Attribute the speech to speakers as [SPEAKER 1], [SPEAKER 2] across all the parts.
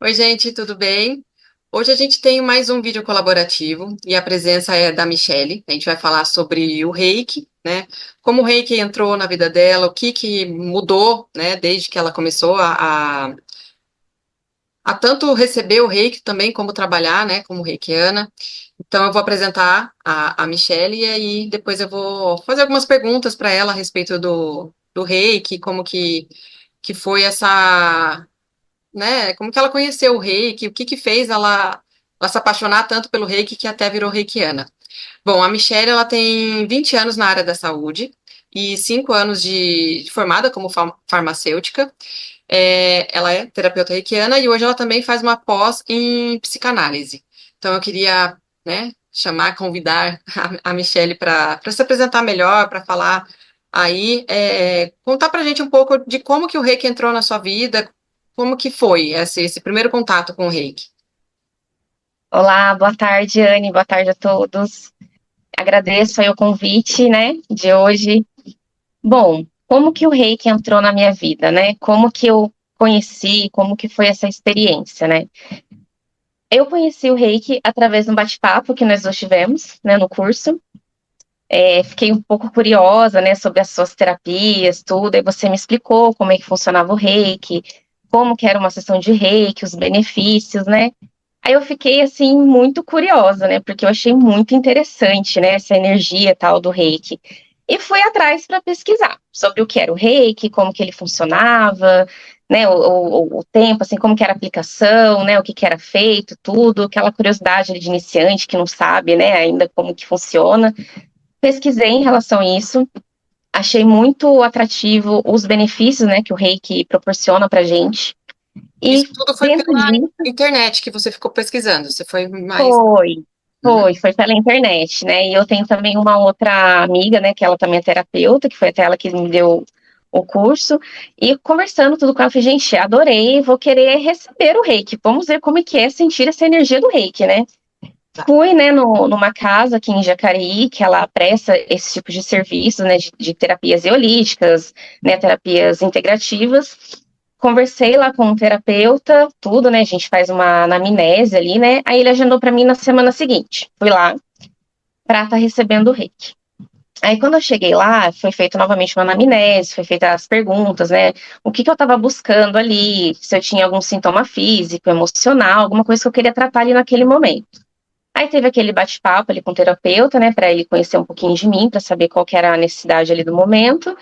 [SPEAKER 1] Oi, gente, tudo bem? Hoje a gente tem mais um vídeo colaborativo e a presença é da Michelle. A gente vai falar sobre o Reiki, né? Como o Reiki entrou na vida dela, o que que mudou, né, desde que ela começou a tanto receber o Reiki também como trabalhar, né, como reikiana. Então eu vou apresentar a Michelle e aí depois eu vou fazer algumas perguntas para ela a respeito do Reiki, como que foi essa, né? Como que ela conheceu o reiki, o que que fez ela se apaixonar tanto pelo reiki que até virou reikiana. Bom, a Michelle, ela tem 20 anos na área da saúde e 5 anos de formada como farmacêutica. Ela é terapeuta reikiana e hoje ela também faz uma pós em psicanálise. Então eu queria, né, convidar a Michelle para se apresentar melhor, para falar aí, contar pra gente um pouco de como que o reiki entrou na sua vida, como que foi esse primeiro contato com o reiki.
[SPEAKER 2] Olá, boa tarde, Anne, boa tarde a todos. Agradeço aí o convite, né, de hoje. Bom, como que o Reiki entrou na minha vida, né? Como que eu conheci, como que foi essa experiência, né? Eu conheci o Reiki através de um bate-papo que nós dois tivemos, né, no curso. Fiquei um pouco curiosa, né, sobre as suas terapias, tudo, e você me explicou como é que funcionava o Reiki, como que era uma sessão de Reiki, os benefícios, né? Aí eu fiquei assim muito curiosa, né? Porque eu achei muito interessante, né? Essa energia tal do Reiki. E fui atrás para pesquisar sobre o que era o Reiki, como que ele funcionava, né? O tempo, assim, como que era a aplicação, né? O que que era feito, tudo, aquela curiosidade ali de iniciante que não sabe, né? Ainda como que funciona. Pesquisei em relação a isso. Achei muito atrativo os benefícios, né? Que o Reiki proporciona para gente.
[SPEAKER 1] Isso
[SPEAKER 2] E
[SPEAKER 1] tudo foi
[SPEAKER 2] dentro
[SPEAKER 1] pela
[SPEAKER 2] disso
[SPEAKER 1] internet que você ficou pesquisando, você foi mais...
[SPEAKER 2] foi,
[SPEAKER 1] Uhum.
[SPEAKER 2] foi pela internet, né? E eu tenho também uma outra amiga, né, que ela também é terapeuta, que foi até ela que me deu o curso, e conversando tudo com ela, eu falei, gente, adorei, vou querer receber o reiki, vamos ver como é que é sentir essa energia do reiki, né?
[SPEAKER 1] Tá.
[SPEAKER 2] Fui, né, numa casa aqui em Jacareí, que ela presta esse tipo de serviços, né, de terapias eolísticas, né, terapias integrativas. Conversei lá com um terapeuta, tudo, né, a gente faz uma anamnese ali, né, aí ele agendou para mim na semana seguinte. Fui lá para estar recebendo o reiki. Aí quando eu cheguei lá, foi feita novamente uma anamnese, foi feitas as perguntas, né, o que que eu estava buscando ali, se eu tinha algum sintoma físico, emocional, alguma coisa que eu queria tratar ali naquele momento. Aí teve aquele bate-papo ali com o terapeuta, né, para ele conhecer um pouquinho de mim, para saber qual que era a necessidade ali do momento,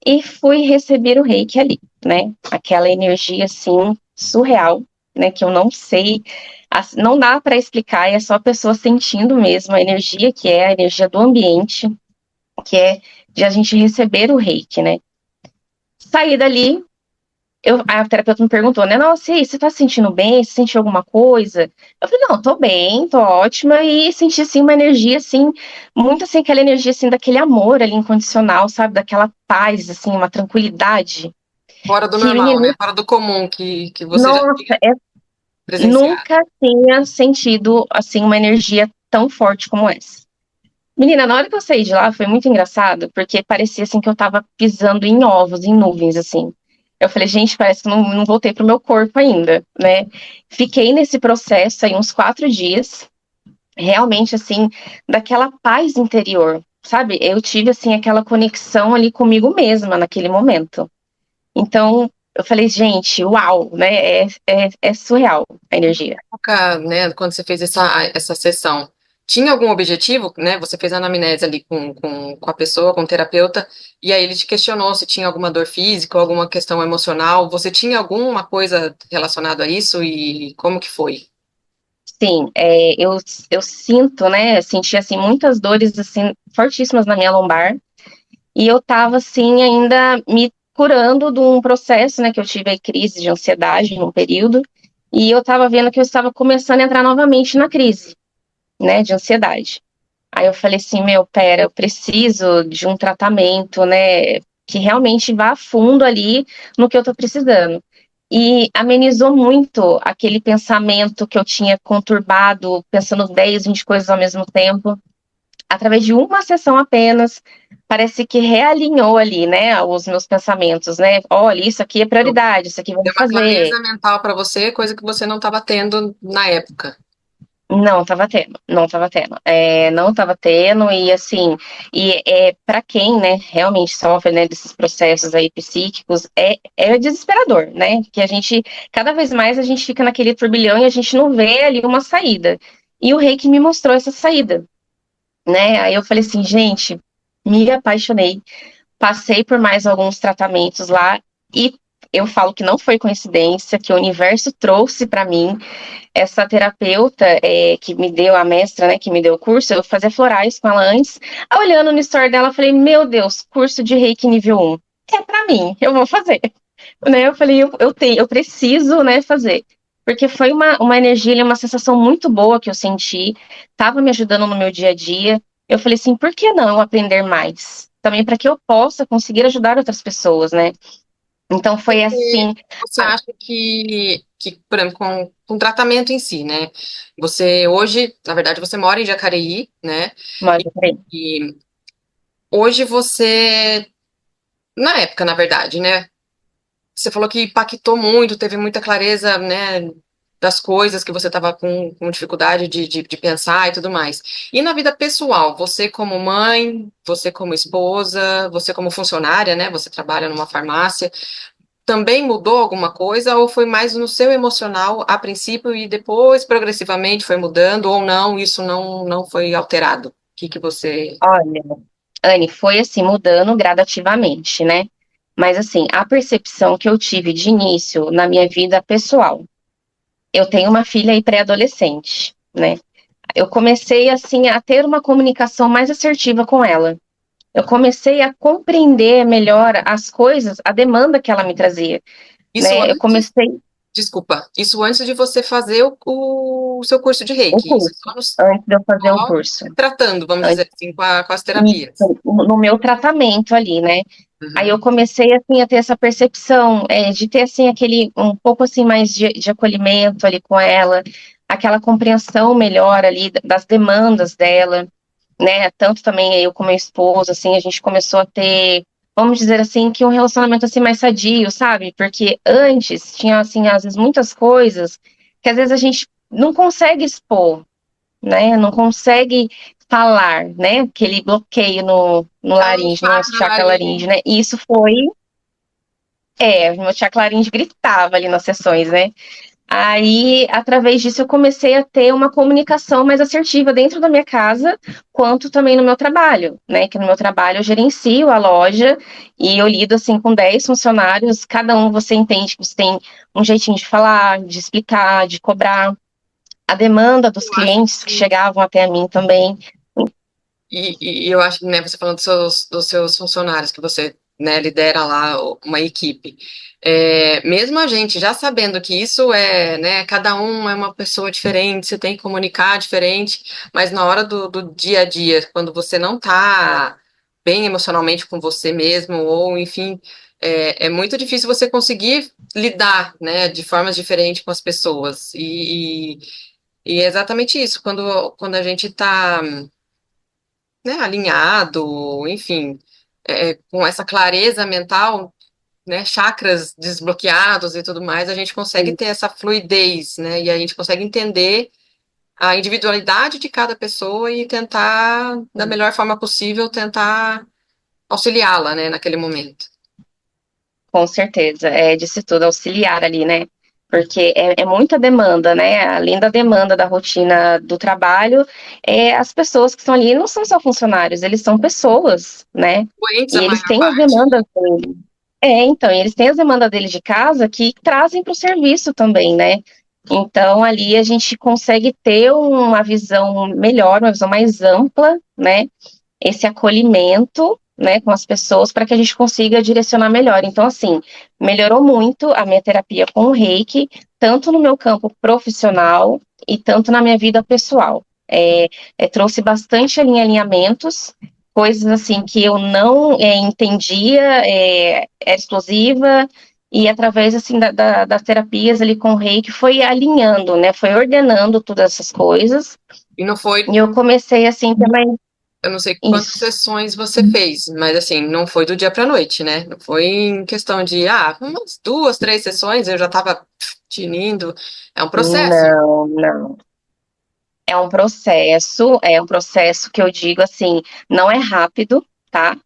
[SPEAKER 2] e fui receber o reiki ali, né? Aquela energia assim surreal, né, que eu não sei, não dá para explicar, é só a pessoa sentindo mesmo a energia que é a energia do ambiente, que é de a gente receber o reiki, né? Saí dali, a terapeuta me perguntou, né? Nossa, e aí, você tá se sentindo bem? Você sentiu alguma coisa? Eu falei, não, tô bem, tô ótima. E senti, assim, uma energia, assim, muito, assim, aquela energia, assim, daquele amor ali incondicional, sabe? Daquela paz, assim, uma tranquilidade.
[SPEAKER 1] Fora do
[SPEAKER 2] Que,
[SPEAKER 1] normal,
[SPEAKER 2] menina,
[SPEAKER 1] né? Fora do comum que você já tinha
[SPEAKER 2] nossa,
[SPEAKER 1] presenciado.
[SPEAKER 2] nunca tinha sentido, assim, uma energia tão forte como essa. Menina, na hora que eu saí de lá, foi muito engraçado, porque parecia, assim, que eu tava pisando em ovos, em nuvens, assim. Eu falei, gente, parece que eu não voltei pro meu corpo ainda, né? Fiquei nesse processo aí uns 4 dias, realmente, assim, daquela paz interior, sabe? Eu tive, assim, aquela conexão ali comigo mesma naquele momento. Então, eu falei, gente, uau, né? É surreal a energia.
[SPEAKER 1] Época, né, quando você fez essa sessão, tinha algum objetivo, né? Você fez a anamnese ali com a pessoa, com o terapeuta, e aí ele te questionou se tinha alguma dor física ou alguma questão emocional. Você tinha alguma coisa relacionada a isso e como que foi?
[SPEAKER 2] Sim, eu sinto, né? Senti, assim, muitas dores, assim, fortíssimas na minha lombar. E eu tava, assim, ainda me curando de um processo, né, que eu tive aí crise de ansiedade num período, e eu tava vendo que eu estava começando a entrar novamente na crise, né, de ansiedade. Aí eu falei assim, meu, pera, eu preciso de um tratamento, né, que realmente vá a fundo ali no que eu tô precisando. E amenizou muito aquele pensamento que eu tinha conturbado, pensando 10, 20 coisas ao mesmo tempo, através de uma sessão apenas, parece que realinhou ali, né, os meus pensamentos, né? Olha, isso aqui é prioridade, isso aqui
[SPEAKER 1] Deu
[SPEAKER 2] vamos
[SPEAKER 1] uma
[SPEAKER 2] fazer.
[SPEAKER 1] clareza mental para você, coisa que você não estava tendo na época.
[SPEAKER 2] Não estava tendo, não estava tendo, não estava tendo, e assim, para quem, né, realmente sofre, né, desses processos aí psíquicos, é desesperador, né, que a gente, cada vez mais a gente fica naquele turbilhão e a gente não vê ali uma saída, e o Reiki me mostrou essa saída, né, aí eu falei assim, gente, me apaixonei, passei por mais alguns tratamentos lá, e eu falo que não foi coincidência, que o universo trouxe para mim essa terapeuta que me deu, a mestra, né, que me deu o curso, eu fazia florais com ela antes. Aí, olhando no story dela, eu falei, meu Deus, curso de Reiki nível 1. É pra mim, eu vou fazer. Né, eu falei, eu preciso, né, fazer. Porque foi uma energia, uma sensação muito boa que eu senti, tava me ajudando no meu dia a dia. Eu falei assim, por que não aprender mais? Também para que eu possa conseguir ajudar outras pessoas, né? Então foi
[SPEAKER 1] Você,
[SPEAKER 2] assim,
[SPEAKER 1] você acha que por exemplo, com tratamento em si, né? Você hoje, na verdade, você mora em Jacareí, né?
[SPEAKER 2] mas
[SPEAKER 1] E, e hoje você, na época, na verdade, né? Você falou que impactou muito, teve muita clareza, né? Das coisas que você estava com dificuldade de pensar e tudo mais. E na vida pessoal, você como mãe, você como esposa, você como funcionária, né? Você trabalha numa farmácia. Também mudou alguma coisa ou foi mais no seu emocional a princípio e depois progressivamente foi mudando ou não, isso não foi alterado? O que que você...
[SPEAKER 2] olha, Anne, foi assim, mudando gradativamente, né? Mas assim, a percepção que eu tive de início na minha vida pessoal, eu tenho uma filha aí pré-adolescente, né? Eu comecei assim a ter uma comunicação mais assertiva com ela. Eu comecei a compreender melhor as coisas, a demanda que ela me trazia,
[SPEAKER 1] Isso
[SPEAKER 2] né? Eu
[SPEAKER 1] antes,
[SPEAKER 2] comecei
[SPEAKER 1] desculpa, isso antes de você fazer o seu curso de
[SPEAKER 2] o
[SPEAKER 1] Reiki, isso
[SPEAKER 2] curso, antes de eu fazer o
[SPEAKER 1] só
[SPEAKER 2] curso,
[SPEAKER 1] tratando, vamos
[SPEAKER 2] antes,
[SPEAKER 1] dizer assim, com as terapias.
[SPEAKER 2] no meu tratamento ali, né? Aí
[SPEAKER 1] Uhum.
[SPEAKER 2] eu comecei assim a ter essa percepção de ter assim aquele um pouco assim mais de acolhimento ali com ela, aquela compreensão melhor ali das demandas dela, né? Tanto também eu como meu esposo, assim, a gente começou a ter, vamos dizer assim, que um relacionamento assim mais sadio, sabe? Porque antes tinha assim às vezes muitas coisas que às vezes a gente não consegue expor, né? Não consegue falar, né? Aquele bloqueio no
[SPEAKER 1] Ah, o
[SPEAKER 2] laringe, no nosso
[SPEAKER 1] chakra
[SPEAKER 2] chakra laringe,
[SPEAKER 1] laríngeo.
[SPEAKER 2] né? E isso foi, meu chakra laringe gritava ali nas sessões, né? Aí, através disso, eu comecei a ter uma comunicação mais assertiva dentro da minha casa, quanto também no meu trabalho, né? Que no meu trabalho eu gerencio a loja e eu lido assim com 10 funcionários, cada um você entende que você tem um jeitinho de falar, de explicar, de cobrar a demanda dos
[SPEAKER 1] Eu acho
[SPEAKER 2] clientes que
[SPEAKER 1] que
[SPEAKER 2] chegavam até mim também.
[SPEAKER 1] e eu acho que, né, você falando dos seus funcionários, que você, né, lidera lá uma equipe. Mesmo a gente já sabendo que isso é, né, cada um é uma pessoa diferente, você tem que comunicar diferente, mas na hora do dia a dia, quando você não tá bem emocionalmente com você mesmo, ou enfim, é muito difícil você conseguir lidar, né, de formas diferentes com as pessoas. E é exatamente isso, quando a gente tá, né, alinhado, enfim, com essa clareza mental, né, chakras desbloqueados e tudo mais, a gente consegue ter essa fluidez, né, e a gente consegue entender a individualidade de cada pessoa e tentar, da melhor forma possível, tentar auxiliá-la, né, naquele momento.
[SPEAKER 2] Com certeza, disse tudo, auxiliar ali, né? Porque é muita demanda, né? Além da demanda da rotina do trabalho, as pessoas que estão ali não são só funcionários, eles são pessoas, né?
[SPEAKER 1] Doentes, a
[SPEAKER 2] E eles
[SPEAKER 1] maior
[SPEAKER 2] têm as
[SPEAKER 1] parte,
[SPEAKER 2] demandas deles. Então, eles têm as demandas deles de casa que trazem para o serviço também, né? Então, ali a gente consegue ter uma visão melhor, uma visão mais ampla, né? Esse acolhimento, né, com as pessoas para que a gente consiga direcionar melhor. Então, assim, melhorou muito a minha terapia com o Reiki, tanto no meu campo profissional e tanto na minha vida pessoal. Trouxe bastante alinhamentos, coisas assim que eu não entendia, era explosiva, e através assim das terapias ali com o Reiki foi alinhando, né, foi ordenando todas essas coisas,
[SPEAKER 1] e não foi,
[SPEAKER 2] e eu comecei assim também.
[SPEAKER 1] Eu não sei quantas
[SPEAKER 2] Isso.
[SPEAKER 1] sessões você fez, mas assim, não foi do dia para noite, né? Não foi em questão de, umas duas, três sessões, eu já tava tinindo. É um processo.
[SPEAKER 2] Não, não. É um processo que eu digo assim, não é rápido, tá?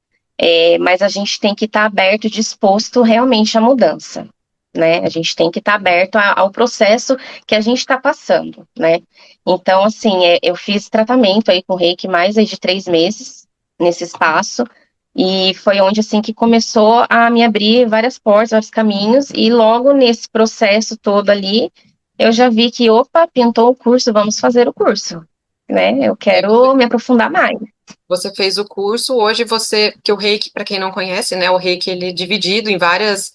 [SPEAKER 2] Mas a gente tem que estar aberto e disposto realmente à mudança, né? A gente tem que estar aberto ao processo que a gente está passando, né? Então, assim, eu fiz tratamento aí com o Reiki mais aí de 3 meses nesse espaço, e foi onde, assim, que começou a me abrir várias portas, vários caminhos, e logo nesse processo todo ali, eu já vi que, opa, pintou o curso, vamos fazer o curso, né? Eu
[SPEAKER 1] Aí
[SPEAKER 2] quero me aprofundar mais.
[SPEAKER 1] você fez o curso, hoje que o Reiki, para quem não conhece, né, o Reiki ele é dividido em vários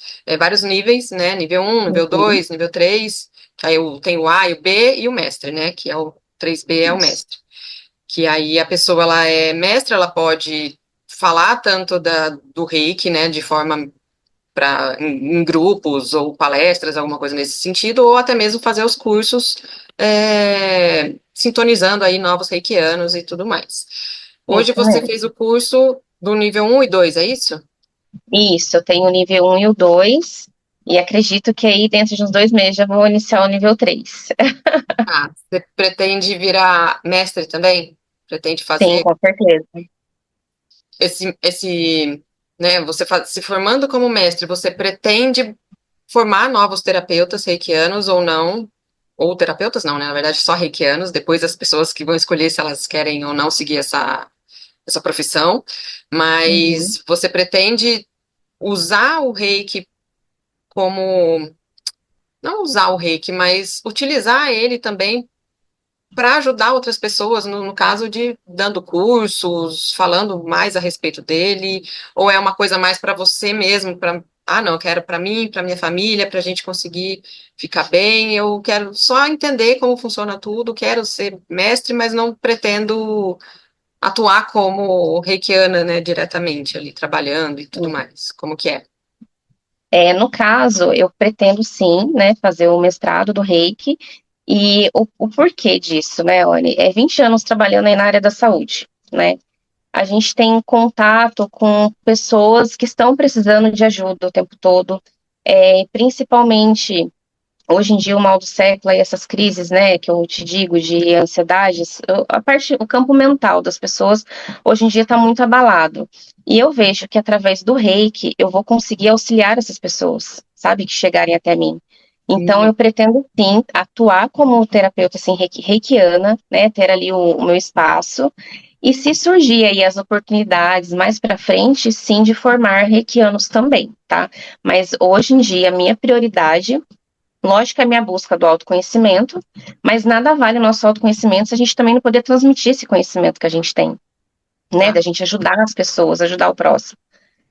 [SPEAKER 1] níveis, né, nível um, nível
[SPEAKER 2] Uhum,
[SPEAKER 1] 2, nível 3. Que aí tem o A e o B e o mestre, né, que é o 3B é o
[SPEAKER 2] isso.
[SPEAKER 1] mestre. Que aí a pessoa, ela é mestre, ela pode falar tanto do Reiki, né, de forma em grupos ou palestras, alguma coisa nesse sentido, ou até mesmo fazer os cursos sintonizando aí novos reikianos e tudo mais. Hoje
[SPEAKER 2] Isso
[SPEAKER 1] você
[SPEAKER 2] mesmo.
[SPEAKER 1] fez o curso do nível um e 2, é isso?
[SPEAKER 2] Isso, eu tenho o nível um e o 2 e acredito que aí dentro de uns 2 meses já vou iniciar o nível 3.
[SPEAKER 1] Ah, você pretende virar mestre também? Pretende
[SPEAKER 2] Sim,
[SPEAKER 1] fazer
[SPEAKER 2] com certeza.
[SPEAKER 1] né, se formando como mestre, você pretende formar novos terapeutas reikianos ou não? Ou terapeutas não, né? Na verdade, só reikianos, depois as pessoas que vão escolher se elas querem ou não seguir essa profissão.
[SPEAKER 2] Uhum.
[SPEAKER 1] Mas você pretende usar o reiki como. Não usar o reiki, mas utilizar ele também para ajudar outras pessoas, no caso de dando cursos, falando mais a respeito dele, ou é uma coisa mais para você mesmo, não, eu quero para mim, para minha família, para a gente conseguir ficar bem, eu quero só entender como funciona tudo, quero ser mestre, mas não pretendo atuar como reikiana, né, diretamente ali, trabalhando e tudo mais, como que é?
[SPEAKER 2] No caso, eu pretendo sim, né, fazer o mestrado do Reiki, e o porquê disso, né, Oni? 20 anos trabalhando aí na área da saúde, né? A gente tem contato com pessoas que estão precisando de ajuda o tempo todo, principalmente hoje em dia o mal do século e essas crises, né, que eu te digo de ansiedades, o campo mental das pessoas hoje em dia está muito abalado. E eu vejo que através do Reiki eu vou conseguir auxiliar essas pessoas, sabe, que chegarem até mim. Então eu pretendo sim atuar como terapeuta assim reikiana, né, ter ali o meu espaço. E se surgir aí as oportunidades mais para frente, sim, de formar reikianos também, tá? Mas hoje em dia a minha prioridade, lógico, é a minha busca do autoconhecimento, mas nada vale o nosso autoconhecimento se a gente também não poder transmitir esse conhecimento que a gente tem, né?
[SPEAKER 1] Ah,
[SPEAKER 2] Da gente ajudar as pessoas, ajudar o próximo.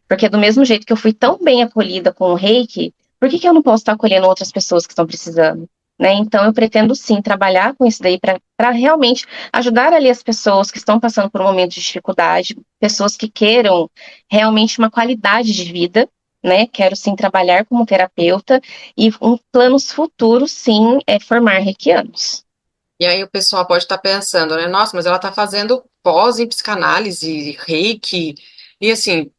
[SPEAKER 2] Porque do mesmo jeito que eu fui tão bem acolhida com o Reiki, por que eu não posso estar acolhendo outras pessoas que estão precisando? Né? Então, eu pretendo sim trabalhar com isso daí para realmente ajudar ali as pessoas que estão passando por um momento de dificuldade, pessoas que queiram realmente uma qualidade de vida, né? Quero sim trabalhar como terapeuta e planos futuros, sim, é formar reikianos.
[SPEAKER 1] e aí o pessoal pode estar pensando, né? Nossa, mas ela está fazendo pós em psicanálise, reiki, e assim,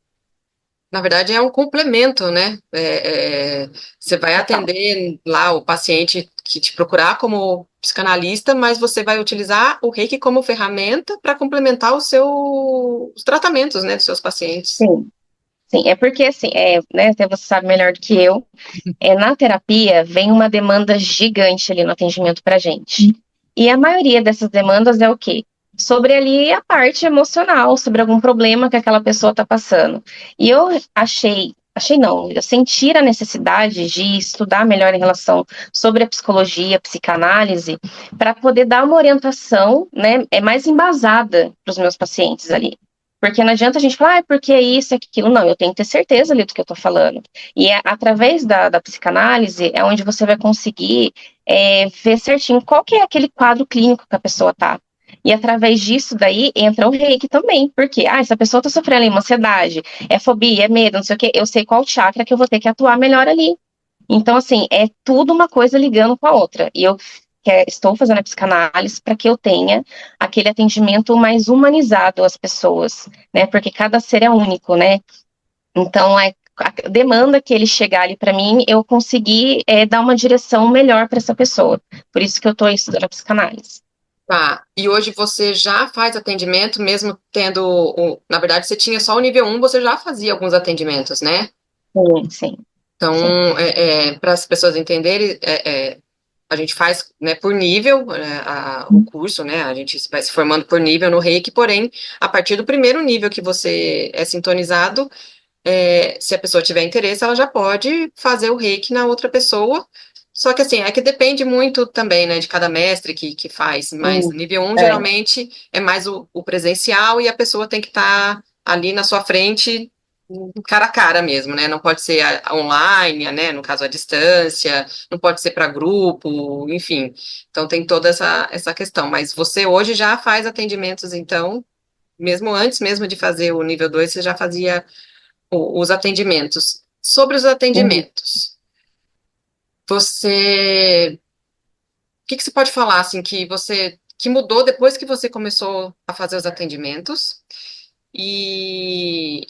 [SPEAKER 1] na verdade é um complemento, né? Você vai
[SPEAKER 2] Total.
[SPEAKER 1] atender lá o paciente que te procurar como psicanalista, mas você vai utilizar o reiki como ferramenta para complementar os tratamentos, né, dos seus pacientes.
[SPEAKER 2] Sim, sim. É porque, assim, né, até você sabe melhor do que eu, na terapia vem uma demanda gigante ali no atendimento para gente. E a maioria dessas demandas é o quê? Sobre ali a parte emocional, sobre algum problema que aquela pessoa está passando. E eu achei não, eu senti a necessidade de estudar melhor em relação sobre a psicologia, a psicanálise, para poder dar uma orientação, né, mais embasada para os meus pacientes ali. Porque não adianta a gente falar, porque é isso, é aquilo. Não, eu tenho que ter certeza ali do que eu estou falando. E através da psicanálise é onde você vai conseguir ver certinho qual que é aquele quadro clínico que a pessoa tá. E através disso daí entra o reiki também. Porque, essa pessoa tá sofrendo uma ansiedade, é fobia, é medo, não sei o quê, eu sei qual chakra que eu vou ter que atuar melhor ali. Então, assim, é tudo uma coisa ligando com a outra. E eu estou fazendo a psicanálise para que eu tenha aquele atendimento mais humanizado às pessoas, né? Porque cada ser é único, né? Então, a demanda que ele chegar ali para mim, eu conseguir dar uma direção melhor para essa pessoa. Por isso que eu estou estudando a psicanálise.
[SPEAKER 1] Tá. E hoje você já faz atendimento, mesmo tendo, na verdade, você tinha só o nível um, você já fazia alguns atendimentos, né?
[SPEAKER 2] Sim, sim,
[SPEAKER 1] Então,
[SPEAKER 2] sim.
[SPEAKER 1] para as pessoas entenderem, a gente faz, né, por nível, o curso, né? A gente vai se formando por nível no Reiki, porém, a partir do primeiro nível que você é sintonizado, se a pessoa tiver interesse, ela já pode fazer o Reiki na outra pessoa. Só que assim, é que depende muito também, né, de cada mestre que faz. Mas
[SPEAKER 2] Sim,
[SPEAKER 1] nível um
[SPEAKER 2] é,
[SPEAKER 1] geralmente é mais o presencial e a pessoa tem que estar ali na sua frente, cara a cara mesmo, né? Não pode ser online, né? No caso, à distância, não pode ser para grupo, enfim. Então tem toda essa questão. Mas você hoje já faz atendimentos, então, mesmo antes mesmo de fazer o nível 2 você já fazia os atendimentos. Sobre os
[SPEAKER 2] uhum.
[SPEAKER 1] atendimentos, o que que você pode falar assim que mudou depois que você começou a fazer os atendimentos e,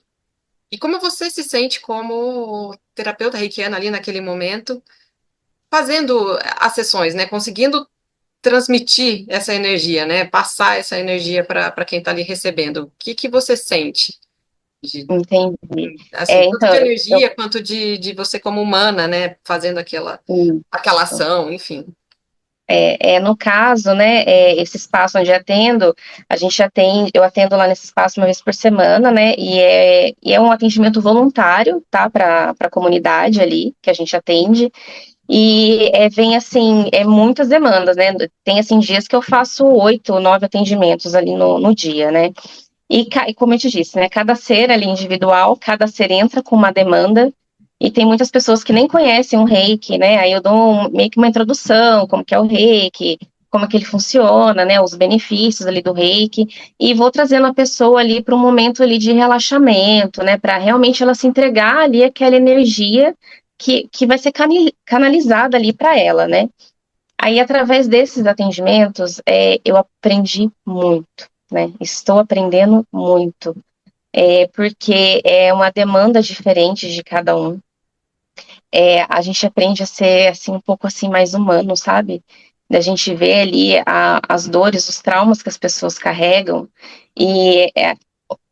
[SPEAKER 1] e como você se sente como terapeuta reikiana ali naquele momento, fazendo as sessões, né? Conseguindo transmitir essa energia, né? Passar essa energia para quem está ali recebendo. O que que você sente?
[SPEAKER 2] Entendi.
[SPEAKER 1] Assim, tanto
[SPEAKER 2] Então,
[SPEAKER 1] de
[SPEAKER 2] eu,
[SPEAKER 1] energia quanto de você como humana, né, fazendo aquela ação, enfim.
[SPEAKER 2] no caso, né, esse espaço onde atendo, eu atendo lá nesse espaço uma vez por semana, né, e é um atendimento voluntário, tá, para a comunidade ali, que a gente atende, e vem, assim, muitas demandas, né, tem, assim, dias que eu faço 8, 9 atendimentos ali no dia, né, e como eu te disse, né, cada ser ali individual, cada ser entra com uma demanda, e tem muitas pessoas que nem conhecem o Reiki, né, aí eu dou meio que uma introdução, como que é o Reiki, como é que ele funciona, né, os benefícios ali do Reiki, e vou trazendo a pessoa ali para um momento ali de relaxamento, né, para realmente ela se entregar ali aquela energia que vai ser canalizada ali para ela, né. Aí, através desses atendimentos, eu aprendi muito, né? Estou aprendendo muito, porque é uma demanda diferente de cada um. A gente aprende a ser, assim, um pouco, assim, mais humano, sabe? Da gente ver ali as dores, os traumas que as pessoas carregam e,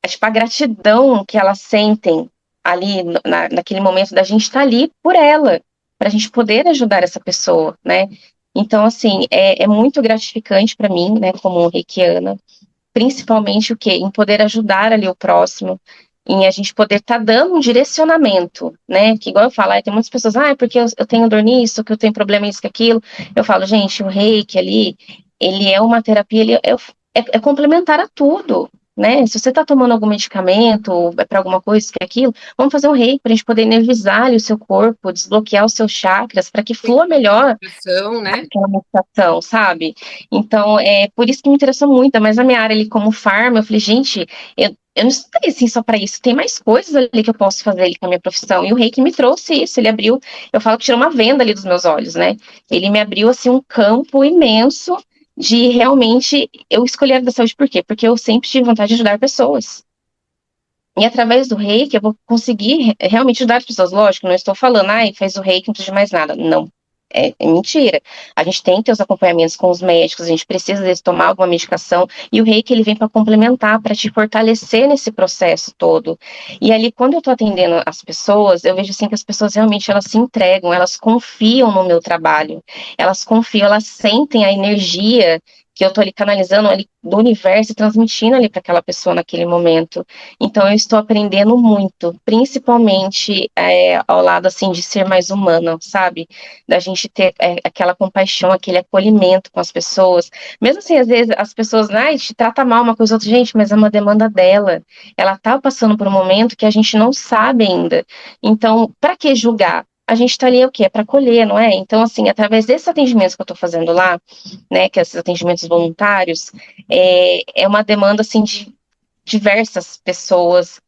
[SPEAKER 2] tipo, a gratidão que elas sentem ali, naquele momento da gente estar ali por ela, para a gente poder ajudar essa pessoa, né? Então, assim, é muito gratificante para mim, né, como reikiana, principalmente o quê? Em poder ajudar ali o próximo, em a gente poder estar dando um direcionamento, né? Que igual eu falo, tem muitas pessoas, é porque eu tenho dor nisso, que eu tenho problema nisso, que aquilo. Eu falo, gente, o reiki ali, ele é uma terapia, ele é complementar a tudo, né? Se você está tomando algum medicamento, para alguma coisa, que aquilo, vamos fazer um reiki para a gente poder energizar ali o seu corpo, desbloquear os seus chakras, para que flua melhor
[SPEAKER 1] Pressão, né?
[SPEAKER 2] aquela meditação, sabe? Então, é por isso que me interessou muito, mas a minha área ali como farma, eu falei, gente, eu não estudei assim só para isso, tem mais coisas ali que eu posso fazer ali com a minha profissão, e o Reiki me trouxe isso, ele abriu, eu falo que tirou uma venda ali dos meus olhos, né? Ele me abriu, assim, um campo imenso de realmente, eu escolhi a área da saúde por quê? Porque eu sempre tive vontade de ajudar pessoas. E através do reiki, eu vou conseguir realmente ajudar as pessoas. Lógico, não estou falando, ai, faz o reiki, não precisa de mais nada. Não. É mentira. A gente tem que ter os acompanhamentos com os médicos, a gente precisa, às vezes, tomar alguma medicação, e o reiki, ele vem para complementar, para te fortalecer nesse processo todo. E ali, quando eu estou atendendo as pessoas, eu vejo, assim, que as pessoas realmente, elas se entregam, elas confiam no meu trabalho, elas confiam, elas sentem a energia que eu estou ali canalizando ali do universo e transmitindo ali para aquela pessoa naquele momento. Então, eu estou aprendendo muito, principalmente ao lado, assim, de ser mais humana, sabe? Da gente ter aquela compaixão, aquele acolhimento com as pessoas. Mesmo assim, às vezes, as pessoas, te trata mal uma coisa ou outra, gente, mas é uma demanda dela. Ela tá passando por um momento que a gente não sabe ainda. Então, para que julgar? A gente tá ali, o quê? É para acolher, não é? Então, assim, através desses atendimentos que eu tô fazendo lá, né, que é esses atendimentos voluntários, é uma demanda, assim, de diversas pessoas,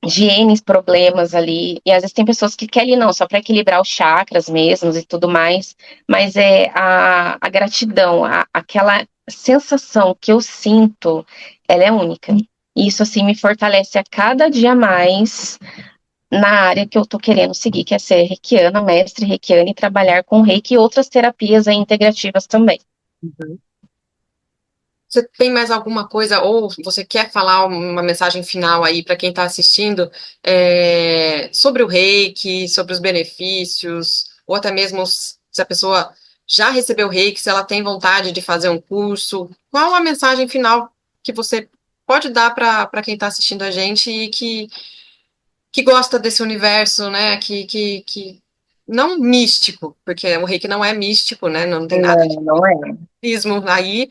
[SPEAKER 2] de N problemas ali, e às vezes tem pessoas que querem não, só para equilibrar os chakras mesmos e tudo mais, mas é a gratidão, aquela sensação que eu sinto, ela é única. E isso, assim, me fortalece a cada dia mais na área que eu tô querendo seguir, que é ser reikiana, mestre reikiana, e trabalhar com reiki e outras terapias aí integrativas também.
[SPEAKER 1] Uhum. Você tem mais alguma coisa, ou você quer falar uma mensagem final aí para quem está assistindo, sobre o reiki, sobre os benefícios, ou até mesmo se a pessoa já recebeu reiki, se ela tem vontade de fazer um curso? Qual a mensagem final que você pode dar para quem está assistindo a gente e que gosta desse universo, né? Que não místico, porque o reiki não é místico, né? Não tem nada
[SPEAKER 2] Não, não é.
[SPEAKER 1] misticismo aí,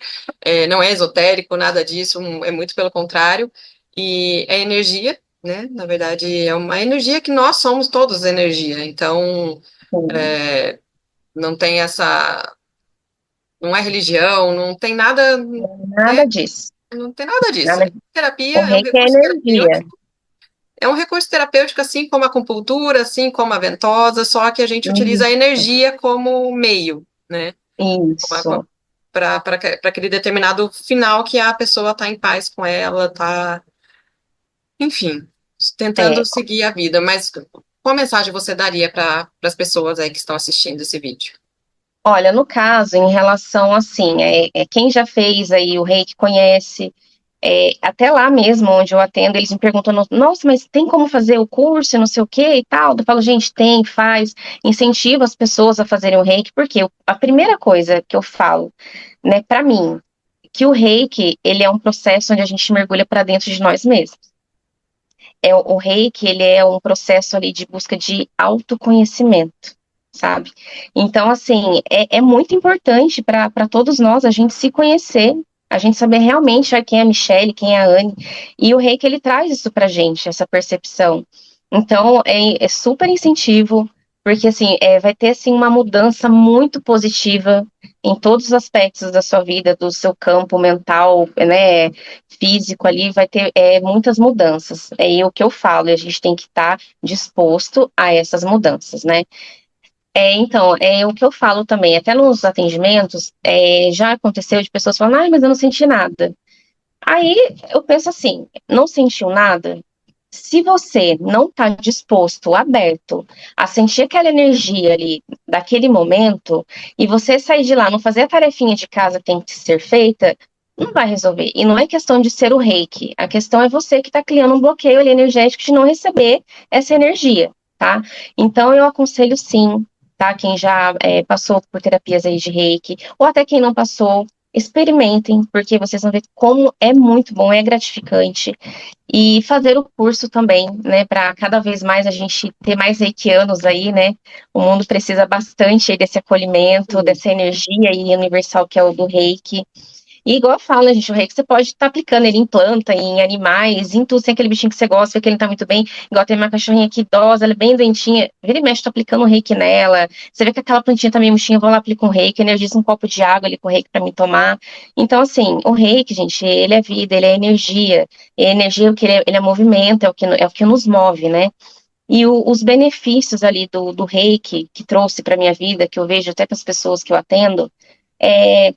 [SPEAKER 1] não é esotérico, nada disso, é muito pelo contrário, e é energia, né? Na verdade, é uma energia que nós somos todos energia, então
[SPEAKER 2] Sim,
[SPEAKER 1] não tem essa, não é religião, não tem nada, né?
[SPEAKER 2] nada disso.
[SPEAKER 1] Não tem nada disso.
[SPEAKER 2] Nada. O
[SPEAKER 1] Terapia é um
[SPEAKER 2] reiki é
[SPEAKER 1] recurso
[SPEAKER 2] energia.
[SPEAKER 1] terapêutico, assim como a acupuntura, assim como a ventosa, só que a gente utiliza a
[SPEAKER 2] Isso.
[SPEAKER 1] energia como meio, né?
[SPEAKER 2] Isso.
[SPEAKER 1] Para aquele determinado final que a pessoa está em paz com ela, tá, enfim, tentando
[SPEAKER 2] É.
[SPEAKER 1] seguir a vida. Mas qual mensagem você daria para as pessoas aí que estão assistindo esse vídeo?
[SPEAKER 2] Olha, no caso, em relação assim, quem já fez aí o reiki conhece, até lá mesmo onde eu atendo, eles me perguntam, nossa, mas tem como fazer o curso, não sei o que e tal? Eu falo, gente, tem, faz, incentiva as pessoas a fazerem o reiki, porque a primeira coisa que eu falo, né, para mim, que o reiki, ele é um processo onde a gente mergulha para dentro de nós mesmos. O reiki, ele é um processo ali de busca de autoconhecimento, sabe? Então, assim, é muito importante para todos nós a gente se conhecer, a gente saber realmente quem é a Michelle, quem é a Anne, e o reiki, ele traz isso pra gente, essa percepção. Então, é super incentivo, porque, assim, vai ter, assim, uma mudança muito positiva em todos os aspectos da sua vida, do seu campo mental, né, físico ali, vai ter muitas mudanças. É o que eu falo, e a gente tem que estar disposto a essas mudanças, né? Então, o que eu falo também, até nos atendimentos, já aconteceu de pessoas falando, mas eu não senti nada. Aí eu penso assim, não sentiu nada? Se você não está disposto, aberto a sentir aquela energia ali, daquele momento, e você sair de lá, não fazer a tarefinha de casa que tem que ser feita, não vai resolver. E não é questão de ser o reiki, a questão é você que está criando um bloqueio ali energético de não receber essa energia, tá? Então eu aconselho sim, tá? Quem já passou por terapias aí de reiki, ou até quem não passou, experimentem, porque vocês vão ver como é muito bom, é gratificante. E fazer o curso também, né, para cada vez mais a gente ter mais reikianos aí, né? O mundo precisa bastante aí desse acolhimento, dessa energia aí universal que é o do reiki. E igual eu falo, né, gente, o reiki você pode estar aplicando ele em planta, em animais, em tudo, sem aquele bichinho que você gosta, vê que ele não tá muito bem. Igual tem uma cachorrinha aqui idosa, ela é bem doentinha, vira e mexe, tô aplicando um reiki nela. Você vê que aquela plantinha tá meio murchinha, vou lá aplicar um reiki, energiza um copo de água ali com reiki pra mim tomar. Então, assim, o reiki, gente, ele é vida, ele é energia. E a energia, o que ele é movimento, é o que nos move, né? E os benefícios ali do reiki que trouxe para minha vida, que eu vejo até para as pessoas que eu atendo, é,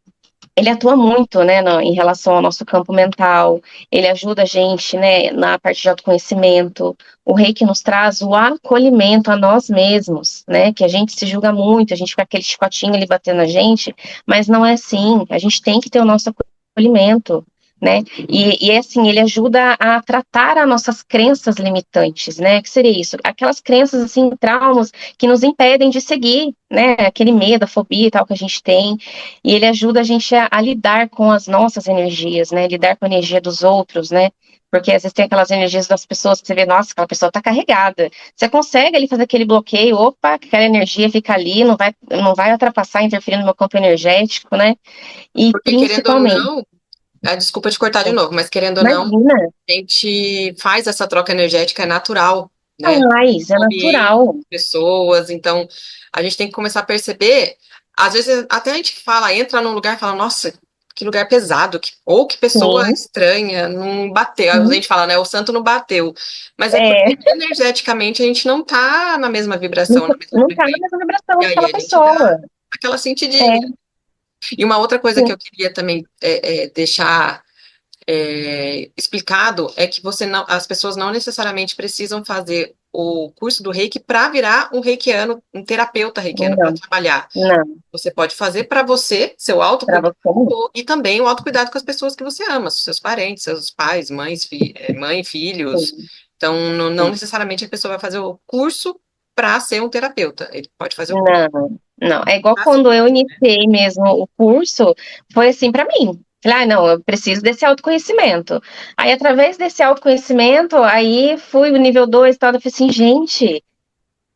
[SPEAKER 2] ele atua muito, né, em relação ao nosso campo mental, ele ajuda a gente, né, na parte de autoconhecimento, o reiki nos traz o acolhimento a nós mesmos, né, que a gente se julga muito, a gente fica aquele chicotinho ali batendo na gente, mas não é assim, a gente tem que ter o nosso acolhimento, né, e assim, ele ajuda a tratar as nossas crenças limitantes, né, que seria isso, aquelas crenças, assim, traumas que nos impedem de seguir, né, aquele medo, a fobia e tal que a gente tem, e ele ajuda a gente a lidar com as nossas energias, né? Lidar com a energia dos outros, né? Porque às vezes tem aquelas energias das pessoas que você vê, nossa, aquela pessoa tá carregada. Você consegue ali fazer aquele bloqueio, opa, aquela energia fica ali, não vai ultrapassar, interferir no meu campo energético, né? E
[SPEAKER 1] Porque querendo ou
[SPEAKER 2] principalmente,
[SPEAKER 1] não, desculpa te cortar de novo, mas querendo ou não,
[SPEAKER 2] imagina,
[SPEAKER 1] a gente faz essa troca energética, é natural,
[SPEAKER 2] a
[SPEAKER 1] né?
[SPEAKER 2] raiz é
[SPEAKER 1] O ambiente,
[SPEAKER 2] natural.
[SPEAKER 1] pessoas, então a gente tem que começar a perceber, às vezes até a gente fala, entra num lugar e fala, nossa, que lugar pesado, ou que pessoa
[SPEAKER 2] Sim,
[SPEAKER 1] estranha, não bateu. A
[SPEAKER 2] sim.
[SPEAKER 1] gente fala, né? O santo não bateu. Mas é
[SPEAKER 2] É,
[SPEAKER 1] porque energeticamente a gente não tá na mesma vibração, na mesma
[SPEAKER 2] não tá na
[SPEAKER 1] frequência.
[SPEAKER 2] mesma
[SPEAKER 1] E
[SPEAKER 2] vibração
[SPEAKER 1] aí
[SPEAKER 2] daquela
[SPEAKER 1] a gente dá
[SPEAKER 2] pessoa.
[SPEAKER 1] aquela
[SPEAKER 2] É,
[SPEAKER 1] sentidinha. E uma outra coisa que
[SPEAKER 2] sim,
[SPEAKER 1] eu queria também deixar explicado é que as pessoas não necessariamente precisam fazer o curso do Reiki para virar um reikiano, um terapeuta reikiano, para
[SPEAKER 2] não,
[SPEAKER 1] trabalhar.
[SPEAKER 2] não,
[SPEAKER 1] Você pode fazer para você, seu
[SPEAKER 2] pra
[SPEAKER 1] autocuidado,
[SPEAKER 2] você não.
[SPEAKER 1] e também o autocuidado com as pessoas que você ama, seus parentes, seus pais, mãe, filhos.
[SPEAKER 2] Sim,
[SPEAKER 1] Então, não
[SPEAKER 2] sim.
[SPEAKER 1] necessariamente a pessoa vai fazer o curso para ser um terapeuta. Ele pode fazer o curso
[SPEAKER 2] Não, não. É igual
[SPEAKER 1] para ser
[SPEAKER 2] quando
[SPEAKER 1] um
[SPEAKER 2] eu
[SPEAKER 1] Reiki.
[SPEAKER 2] iniciei mesmo o curso, foi assim para mim. Falei, ah, não, eu preciso desse autoconhecimento. Aí, através desse autoconhecimento, aí fui o nível 2 e tal, eu falei assim, gente,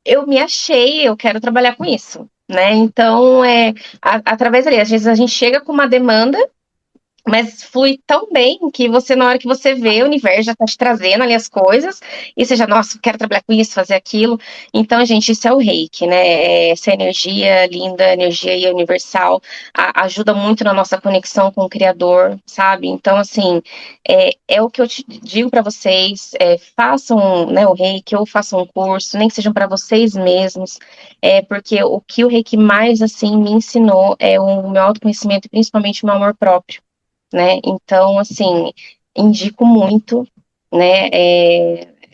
[SPEAKER 2] eu me achei, eu quero trabalhar com isso, né? Então, através ali, às vezes a gente chega com uma demanda, mas flui tão bem que você, na hora que você vê, o universo já tá te trazendo ali as coisas, e você já, nossa, quero trabalhar com isso, fazer aquilo. Então, gente, isso é o reiki, né? Essa energia linda, energia aí universal, ajuda muito na nossa conexão com o Criador, sabe? Então, assim, é o que eu te digo para vocês: façam, né, o reiki ou façam um curso, nem que sejam para vocês mesmos, porque o que o reiki mais, assim, me ensinou é o meu autoconhecimento e principalmente o meu amor próprio, né? Então, assim, indico muito, né?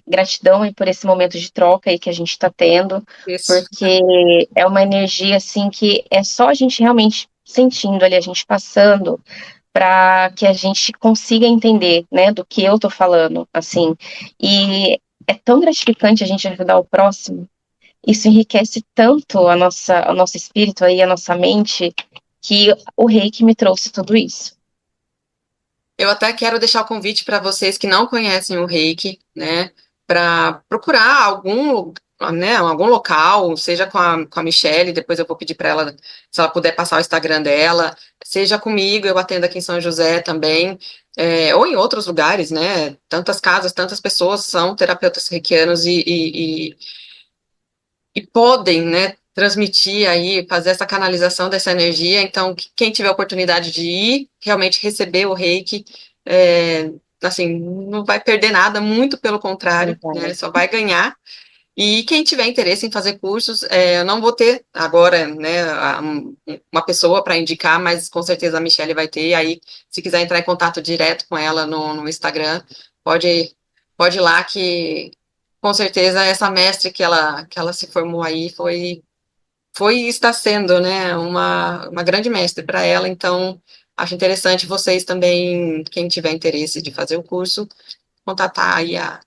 [SPEAKER 2] Gratidão aí por esse momento de troca aí que a gente está tendo,
[SPEAKER 1] Isso.
[SPEAKER 2] porque é uma energia assim que é só a gente realmente sentindo ali, a gente passando para que a gente consiga entender, né, do que eu tô falando, assim. E é tão gratificante a gente ajudar o próximo. Isso enriquece tanto o nosso espírito aí, a nossa mente, que o Reiki me trouxe tudo isso.
[SPEAKER 1] Eu até quero deixar o convite para vocês que não conhecem o Reiki, né, para procurar algum local, seja com a Michelle, depois eu vou pedir para ela, se ela puder passar o Instagram dela, seja comigo, eu atendo aqui em São José também, ou em outros lugares, né, tantas casas, tantas pessoas são terapeutas reikianos e podem, né, transmitir aí, fazer essa canalização dessa energia. Então, quem tiver oportunidade de ir, realmente receber o reiki, é, assim, não vai perder nada, muito pelo contrário, né, só vai ganhar. E quem tiver interesse em fazer cursos, eu não vou ter agora, né, uma pessoa para indicar, mas com certeza a Michelle vai ter. E aí, se quiser entrar em contato direto com ela no Instagram, pode, pode ir lá que com certeza essa mestre que ela se formou aí foi e está sendo, né, uma grande mestre para ela. Então, acho interessante vocês também, quem tiver interesse de fazer o curso, contatar aí a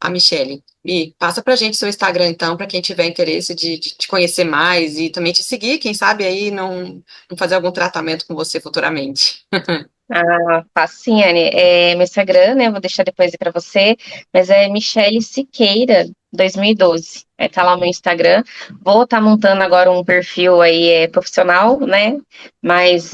[SPEAKER 1] Michelle. E passa pra gente seu Instagram, então, para quem tiver interesse de te conhecer mais e também te seguir, quem sabe aí não fazer algum tratamento com você futuramente.
[SPEAKER 2] Ah, faço sim, Anne. Meu Instagram, né? Vou deixar depois aí pra você, mas é Michele Siqueira 2012. Tá lá o meu Instagram. Vou estar montando agora um perfil aí profissional, né? Mas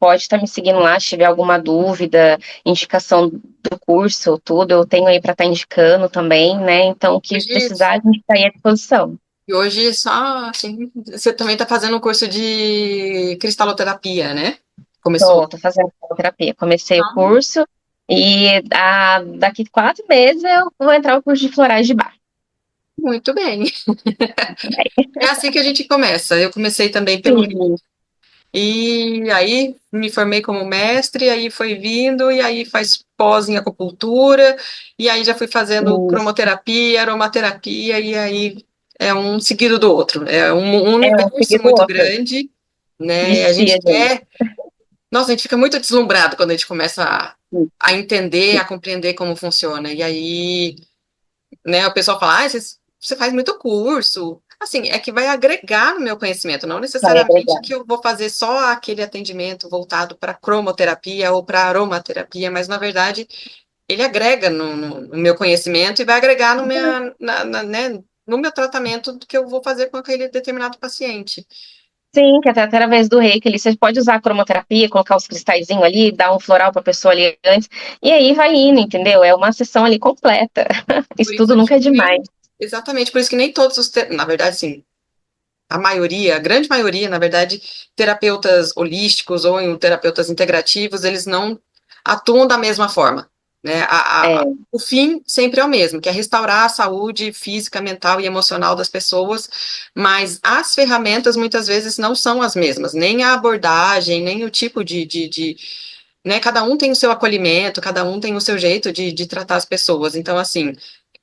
[SPEAKER 2] pode estar me seguindo lá se tiver alguma dúvida, indicação do curso, tudo. Eu tenho aí para estar indicando também, né? Então, o que
[SPEAKER 1] Hoje,
[SPEAKER 2] precisar, a gente está aí à disposição.
[SPEAKER 1] e hoje só, assim, você também está fazendo um curso de cristaloterapia, né? Começou.
[SPEAKER 2] Tô fazendo terapia. Comecei o curso e daqui 4 meses eu vou entrar no curso de florais de bar.
[SPEAKER 1] Muito bem. É assim que a gente começa. Eu comecei também pelo
[SPEAKER 2] Sim,
[SPEAKER 1] e aí me formei como mestre, aí foi vindo, e aí faz pós em acupuntura, e aí já fui fazendo
[SPEAKER 2] isso.
[SPEAKER 1] cromoterapia, aromaterapia, e aí é um seguido do outro. É um
[SPEAKER 2] É um
[SPEAKER 1] universo
[SPEAKER 2] seguido do
[SPEAKER 1] muito
[SPEAKER 2] outro.
[SPEAKER 1] grande, né? E a
[SPEAKER 2] Vicia,
[SPEAKER 1] gente
[SPEAKER 2] gente.
[SPEAKER 1] quer. Nossa, a gente fica muito deslumbrado quando a gente começa a entender, a compreender como funciona. E aí, né, o pessoal fala, você faz muito curso. Assim, é que vai agregar no meu conhecimento, não
[SPEAKER 2] Vai
[SPEAKER 1] necessariamente
[SPEAKER 2] agregar.
[SPEAKER 1] que eu vou fazer só aquele atendimento voltado para cromoterapia ou para aromaterapia, mas na verdade ele agrega no meu conhecimento e vai agregar né, no meu tratamento que eu vou fazer com aquele determinado paciente.
[SPEAKER 2] Sim, que até através do reiki ali, você pode usar a cromoterapia, colocar os cristalzinhos ali, dar um floral para a pessoa ali antes, e aí vai indo, entendeu? É uma sessão ali completa.
[SPEAKER 1] Por
[SPEAKER 2] Isso
[SPEAKER 1] isso
[SPEAKER 2] tudo
[SPEAKER 1] que
[SPEAKER 2] nunca é demais.
[SPEAKER 1] nem, exatamente, por isso que nem todos na verdade, sim, a maioria, a grande maioria, na verdade, terapeutas holísticos ou terapeutas integrativos, eles não atuam da mesma forma, né?
[SPEAKER 2] É,
[SPEAKER 1] O fim sempre é o mesmo, que é restaurar a saúde física, mental e emocional das pessoas, mas as ferramentas muitas vezes não são as mesmas, nem a abordagem, nem o tipo né? Cada um tem o seu acolhimento, cada um tem o seu jeito de tratar as pessoas. Então, assim,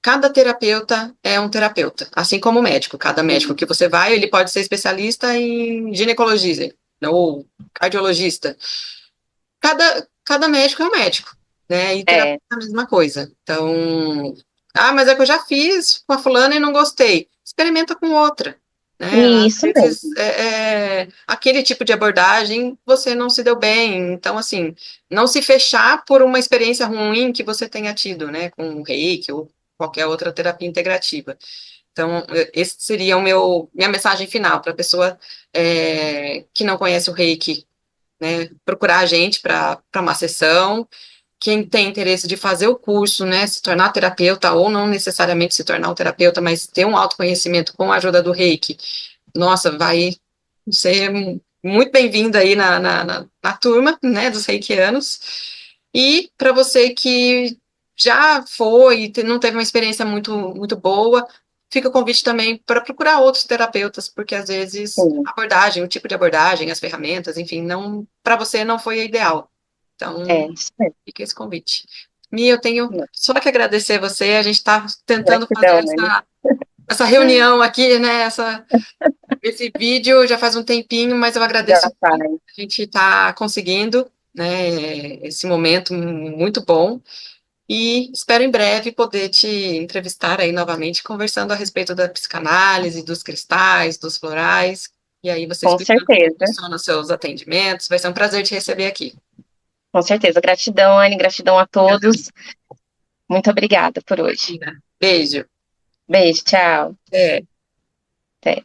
[SPEAKER 1] cada terapeuta é um terapeuta, assim como o médico. Cada médico que você vai, ele pode ser especialista em ginecologia ou cardiologista. Cada médico é um médico, né? E terapeuta
[SPEAKER 2] é,
[SPEAKER 1] é a mesma coisa. Então, mas é que eu já fiz com a fulana e não gostei. Experimenta com outra, né? Às
[SPEAKER 2] isso
[SPEAKER 1] vezes,
[SPEAKER 2] mesmo.
[SPEAKER 1] aquele tipo de abordagem você não se deu bem. Então, assim, não se fechar por uma experiência ruim que você tenha tido, né? Com o Reiki ou qualquer outra terapia integrativa. Então, esse seria minha mensagem final para a pessoa que não conhece o Reiki, né, procurar a gente para uma sessão. Quem tem interesse de fazer o curso, né, se tornar terapeuta, ou não necessariamente se tornar um terapeuta, mas ter um autoconhecimento com a ajuda do Reiki, nossa, vai ser muito bem-vindo aí na turma, né, dos reikianos. E para você que já foi e não teve uma experiência muito boa, fica o convite também para procurar outros terapeutas, porque às vezes
[SPEAKER 2] Sim,
[SPEAKER 1] a abordagem, o tipo de abordagem, as ferramentas, enfim, não, para você não foi a ideal. Então,
[SPEAKER 2] isso mesmo.
[SPEAKER 1] fica esse convite. Mi, eu tenho só que agradecer você, a gente está tentando fazer
[SPEAKER 2] Gratidão, Anne.
[SPEAKER 1] essa reunião aqui, né, esse vídeo já faz um tempinho, mas eu
[SPEAKER 2] Já
[SPEAKER 1] agradeço muito.
[SPEAKER 2] faz.
[SPEAKER 1] A gente está conseguindo, né, esse momento muito bom. E espero em breve poder te entrevistar aí novamente, conversando a respeito da psicanálise, dos cristais, dos florais, e aí você
[SPEAKER 2] Com
[SPEAKER 1] explicando como
[SPEAKER 2] certeza,
[SPEAKER 1] funcionam os seus atendimentos. Vai ser um prazer te receber aqui.
[SPEAKER 2] com certeza. Gratidão, Anne, gratidão a
[SPEAKER 1] Obrigada.
[SPEAKER 2] todos. Muito obrigada por hoje.
[SPEAKER 1] Imagina. Beijo.
[SPEAKER 2] Beijo, tchau.
[SPEAKER 1] É.
[SPEAKER 2] Até.